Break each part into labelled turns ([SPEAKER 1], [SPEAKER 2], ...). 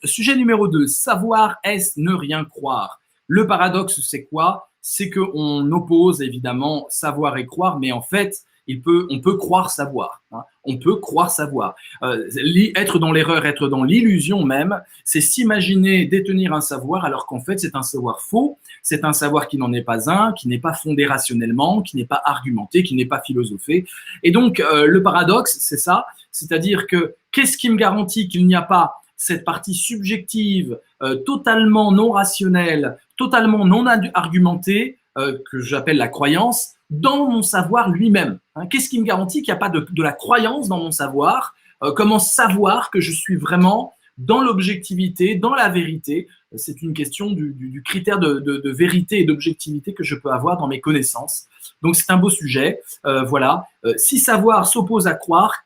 [SPEAKER 1] sujet numéro 2, savoir est ne rien croire. Le paradoxe, c'est quoi? C'est qu'on oppose évidemment savoir et croire, mais en fait, on peut croire savoir. Hein. On peut croire savoir. Être dans l'erreur, être dans l'illusion même, c'est s'imaginer détenir un savoir alors qu'en fait, c'est un savoir faux. C'est un savoir qui n'en est pas un, qui n'est pas fondé rationnellement, qui n'est pas argumenté, qui n'est pas philosophé. Et donc, le paradoxe, c'est ça. C'est-à-dire que qu'est-ce qui me garantit qu'il n'y a pas cette partie subjective, totalement non rationnelle, totalement non argumentée, que j'appelle la croyance, dans mon savoir lui-même. Hein, qu'est-ce qui me garantit qu'il n'y a pas de la croyance dans mon savoir? Comment savoir que je suis vraiment dans l'objectivité, dans la vérité? C'est une question du critère de vérité et d'objectivité que je peux avoir dans mes connaissances. Donc c'est un beau sujet. Voilà. Si savoir s'oppose à croire,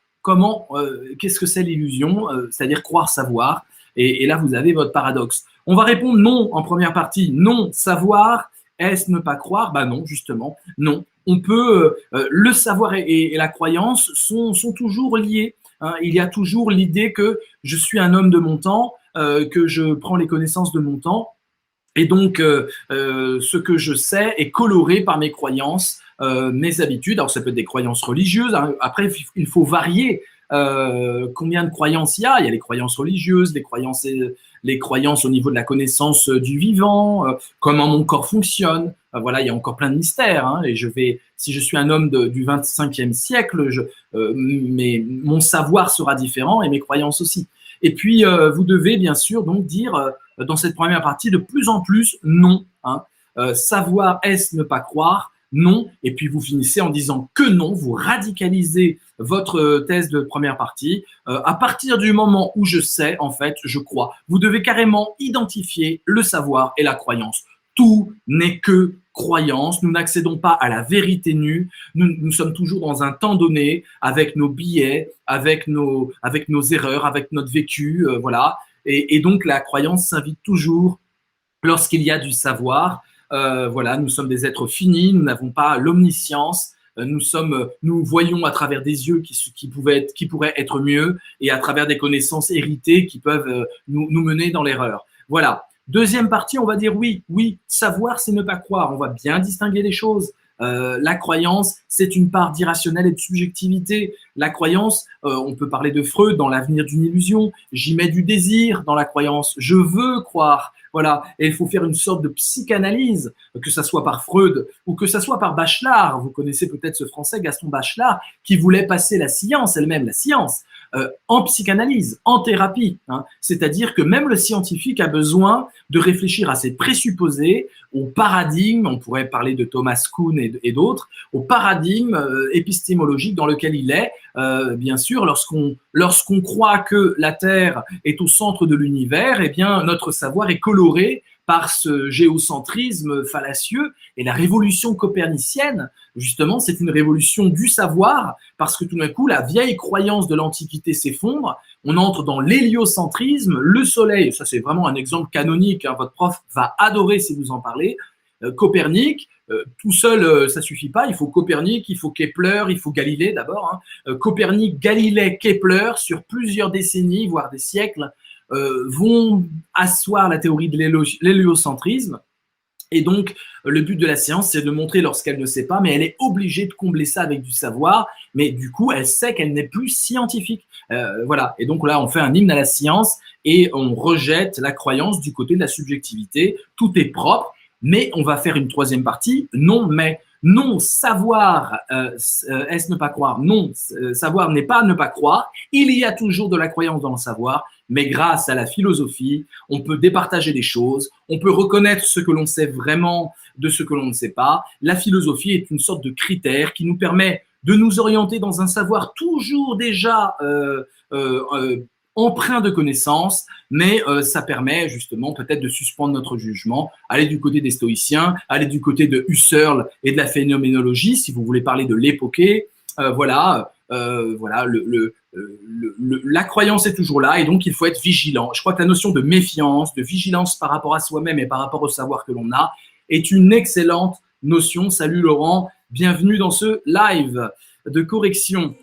[SPEAKER 1] qu'est-ce que c'est l'illusion? C'est-à-dire croire savoir. Et là, vous avez votre paradoxe. On va répondre non en première partie. Non, savoir, est-ce ne pas croire? Bah non, justement, non. On peut, le savoir et la croyance sont toujours liés. Hein. Il y a toujours l'idée que je suis un homme de mon temps, que je prends les connaissances de mon temps. Et donc, ce que je sais est coloré par mes croyances, mes habitudes. Alors, ça peut être des croyances religieuses. Hein. Après, il faut varier combien de croyances il y a. Il y a les croyances religieuses, les croyances au niveau de la connaissance du vivant, comment mon corps fonctionne. Voilà, il y a encore plein de mystères. Hein. Et si je suis un homme du 25e siècle, mais mon savoir sera différent et mes croyances aussi. Et puis, vous devez bien sûr donc dire dans cette première partie de plus en plus non. Hein. Savoir est-ce ne pas croire? Non. Et puis, vous finissez en disant que non. Vous radicalisez votre thèse de première partie. À partir du moment où je sais, en fait, je crois. Vous devez carrément identifier le savoir et la croyance. Tout n'est que croyance. Nous n'accédons pas à la vérité nue. Nous sommes toujours dans un temps donné, avec nos biais, avec nos erreurs, avec notre vécu, voilà. Et donc la croyance s'invite toujours lorsqu'il y a du savoir. Voilà, nous sommes des êtres finis. Nous n'avons pas l'omniscience. Nous voyons à travers des yeux qui pourraient être mieux et à travers des connaissances héritées qui peuvent nous mener dans l'erreur. Voilà. Deuxième partie, on va dire oui, savoir, c'est ne pas croire. On va bien distinguer les choses. La croyance, c'est une part d'irrationnel et de subjectivité. La croyance, on peut parler de Freud dans l'avenir d'une illusion. J'y mets du désir dans la croyance. Je veux croire. Voilà. Et il faut faire une sorte de psychanalyse, que ça soit par Freud ou que ça soit par Bachelard. Vous connaissez peut-être ce Français, Gaston Bachelard, qui voulait passer la science elle-même, la science, en psychanalyse, en thérapie. Hein. C'est-à-dire que même le scientifique a besoin de réfléchir à ses présupposés, au paradigme, on pourrait parler de Thomas Kuhn et d'autres, au paradigme épistémologique dans lequel il est. Bien sûr, lorsqu'on croit que la Terre est au centre de l'univers, eh bien notre savoir est coloré par ce géocentrisme fallacieux. Et la révolution copernicienne, justement, c'est une révolution du savoir, parce que tout d'un coup, la vieille croyance de l'Antiquité s'effondre, on entre dans l'héliocentrisme, le soleil, ça c'est vraiment un exemple canonique, hein, votre prof va adorer si vous en parlez, Copernic, tout seul, ça suffit pas, il faut Copernic, il faut Kepler, il faut Galilée d'abord, hein. Copernic, Galilée, Kepler, sur plusieurs décennies, voire des siècles, vont asseoir la théorie de l'héliocentrisme. Et donc, le but de la science, c'est de montrer lorsqu'elle ne sait pas, mais elle est obligée de combler ça avec du savoir, mais du coup, elle sait qu'elle n'est plus scientifique. Voilà. Et donc là, on fait un hymne à la science et on rejette la croyance du côté de la subjectivité. Tout est propre, mais on va faire une troisième partie. Non, mais non, savoir, est-ce ne pas croire? Non, savoir n'est pas ne pas croire. Il y a toujours de la croyance dans le savoir, mais grâce à la philosophie, on peut départager les choses, on peut reconnaître ce que l'on sait vraiment de ce que l'on ne sait pas. La philosophie est une sorte de critère qui nous permet de nous orienter dans un savoir toujours déjà empreint de connaissances, mais ça permet justement peut-être de suspendre notre jugement, aller du côté des stoïciens, aller du côté de Husserl et de la phénoménologie, si vous voulez parler de l'époquée. Voilà, la croyance est toujours là et donc il faut être vigilant. Je crois que la notion de méfiance, de vigilance par rapport à soi-même et par rapport au savoir que l'on a est une excellente notion. Salut Laurent, bienvenue dans ce live de correction.